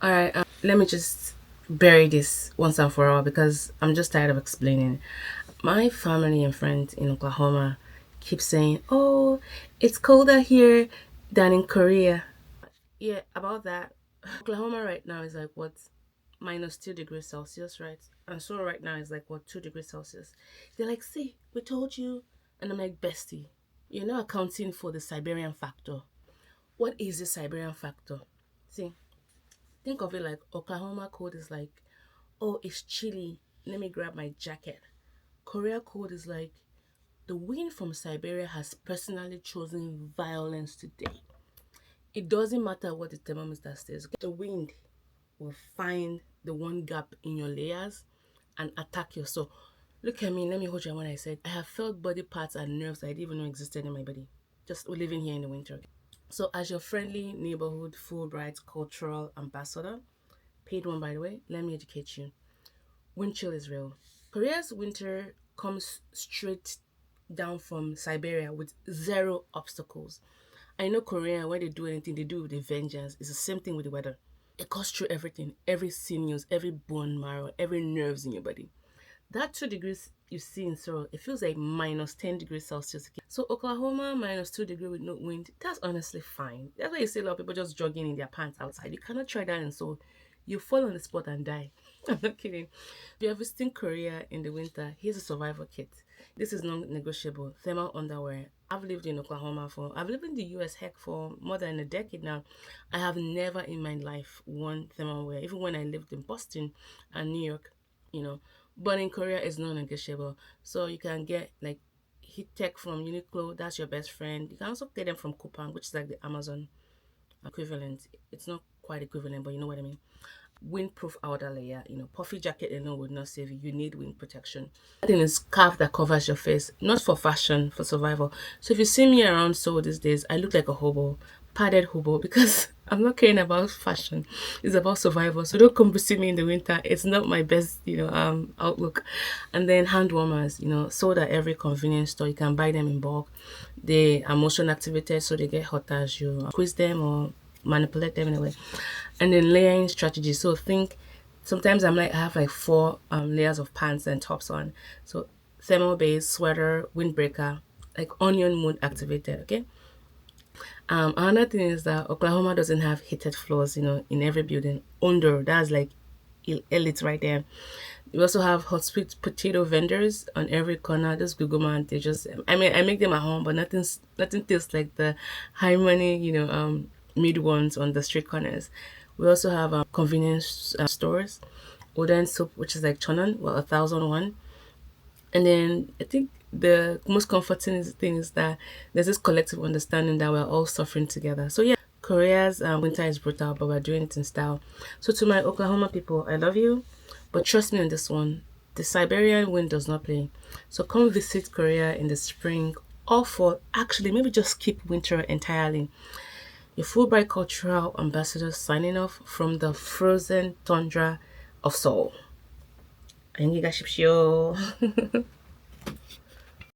All right, let me just bury this once and for all because I'm just tired of explaining. My family and friends in Oklahoma keep saying, "Oh, it's colder here than in Korea." Yeah, about that. Oklahoma right now is like what, -2 degrees Celsius, right? And so right now is like what, 2 degrees Celsius. They're like, "See, we told you," and I'm like, "Bestie, you're not accounting for the Siberian factor. What is the Siberian factor? See, think of it like Oklahoma cold is like, oh, it's chilly. Let me grab my jacket. Korea cold is like, the wind from Siberia has personally chosen violence today. It doesn't matter what the thermometer says. The wind will find the one gap in your layers and attack you. So look at me. Let me hold you when I said I have felt body parts and nerves I didn't even know existed in my body. Just living here in the winter. So as your friendly neighborhood Fulbright cultural ambassador, paid one by the way, let me educate you. Wind chill is real. Korea's winter comes straight down from Siberia with zero obstacles. I know Korea, when they do anything, they do it with a vengeance. It's the same thing with the weather. It cuts through everything, every sinews, every bone marrow, every nerves in your body. That 2 degrees you see in Seoul, it feels like -10 degrees Celsius. So Oklahoma -2 degrees with no wind, that's honestly fine. That's why you see a lot of people just jogging in their pants outside. You cannot try that in Seoul. You fall on the spot and die. I'm not kidding. If you're visiting Korea in the winter, here's a survival kit. This is non-negotiable. Thermal underwear. I've lived in the US heck for more than a decade now. I have never in my life worn thermal wear, even when I lived in Boston and New York, you know. But in Korea, it's non-negotiable. So you can get like Heattech from Uniqlo. That's your best friend. You can also get them from Coupang, which is like the Amazon equivalent. It's not quite equivalent, but you know what I mean. Windproof outer layer. Puffy jacket alone would not save you. You need wind protection. That thing is scarf that covers your face, not for fashion, for survival. So if you see me around so these days, I look like a hobo, padded hobo, because I'm not caring about fashion. It's about survival. So don't come to see me in the winter. It's not my best, outlook. And then hand warmers, sold at every convenience store. You can buy them in bulk. They are motion activated, so they get hot as you squeeze them or manipulate them in a way. And then layering strategy. So think sometimes I have like four layers of pants and tops on. So thermal base, sweater, windbreaker, like onion mood activated. Okay. Another thing is that Oklahoma doesn't have heated floors, in every building. Under, that's like elite right there. We also have hot sweet potato vendors on every corner. Just Google man, they just I mean I make them at home, but nothing tastes like the high money, mid ones on the street corners. We also have convenience stores, Oden soup, which is like chonan, well 1,001. And then I think the most comforting thing is that there's this collective understanding that we're all suffering together. So yeah, Korea's winter is brutal, but we're doing it in style. So to my Oklahoma people, I love you, but trust me on this one. The Siberian wind does not play. So come visit Korea in the spring or fall. Actually, maybe just skip winter entirely. Your Fulbright cultural ambassador signing off from the frozen tundra of Seoul. 안녕히 가십시오.